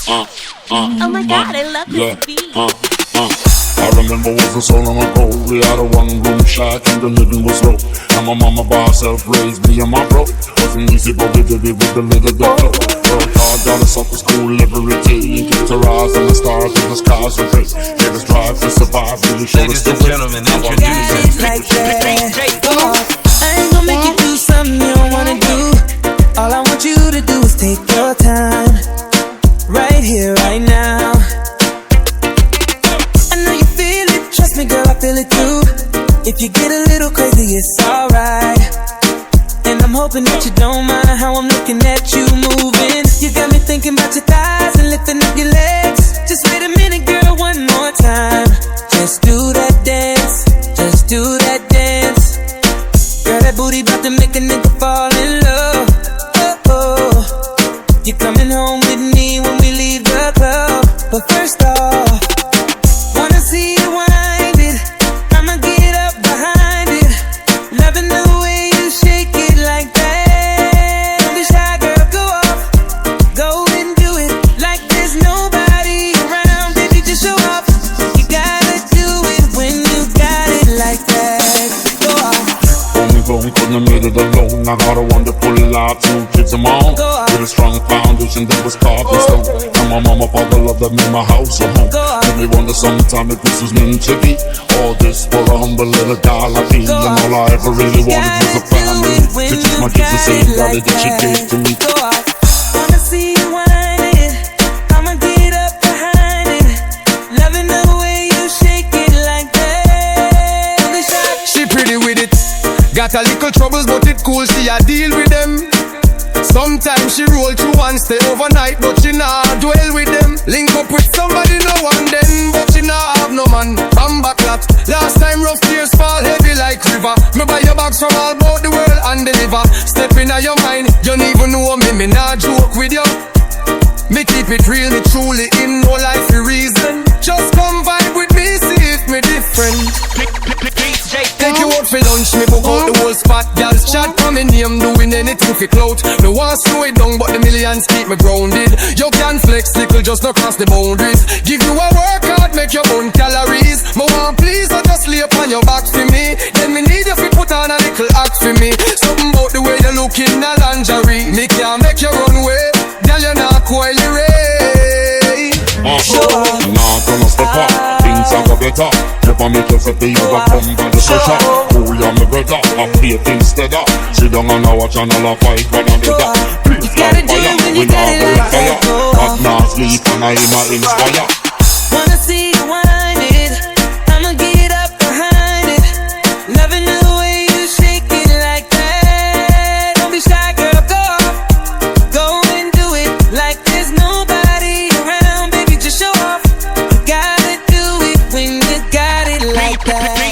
Oh my God, I love this beat. I remember wasn't so long ago. We had a one-room shack and the living was low. And my mama by herself raised me and my bro. Wasn't easy, but we did it with the little girl. Worked hard, got us up to school every day. Kept our eyes on the stars and the skies were great. Made us drive to survive, really showed us the way. Ladies and gentlemen, introducing like that. I ain't gonna make you do something you don't wanna do. All I want you to do is take your time, right here, right now. I know you feel it, trust me girl, I feel it too. If you get a little crazy, it's alright. And I'm hoping that you don't mind how I'm looking at you moving. You got me thinking about your thighs and lifting up your legs. Just wait a minute girl, one more time. Just do that dance, just do that dance. Girl, that booty bout to make a nigga fall in love. Oh, oh. You're coming home with me when we leave the club. But first off, wanna see you wind it. I'ma get up behind it. Loving the way you shake it like that. Don't be shy, girl, go off. Go and do it like there's nobody around. Baby, just show off. You gotta do it when you got it like that. Go off. Couldn't have made it alone. I got a wonderful life, 2 kids of my own. With a strong foundation that was carved in stone. And my mama, father loved that made my house a home. Made me wonder sometime if this was meant to be. All this for a humble little doll I feel. And all I ever really wanted was a family. To teach my kids the same God that she gave to me. Wanna see you whine it. I'ma get up behind it. Loving the way you shake it like that. Don't be shy. She pretty with it. Got a little troubles, but it cool, she a deal with them. Sometimes she roll through and stay overnight, but she nah dwell with them. Link up with somebody now and then, but she nah have no man. Bamba clat. Last time rough tears fall heavy like river. Me buy your bags from all about the world and deliver. Step in your mind, you don't even know me nah joke with you. Me keep it real, me truly in no life a reason. Just come vibe with me, see if me different. Take you out for lunch, me book out the whole spot. Girls chat for me name, doing anything for clout. Me want slow it down, but the millions keep me grounded. You can flex, little just not cross the boundaries. Give you a workout, make your own calories. Me want please, or just lay upon your back for me. Then me need you to put on a little act for me. Something about the way you look in a lingerie. Me can make you run away. Girl, you're not coily ray. Nah, gonna step up, things are go better. Never make yourself the overcome by the pressure. Cool, you're my brother, I play things steady. Sit down and watch another fight, run and do that. Please, like fire, we not go fire. Not now sleep and I inspire. Wanna see you whine it. I'ma get up behind it. Loving the way you shake it like that. Don't be shy, girl, go off. Go and do it like there's nobody around. Baby, just show off. You gotta do it when you got it like that.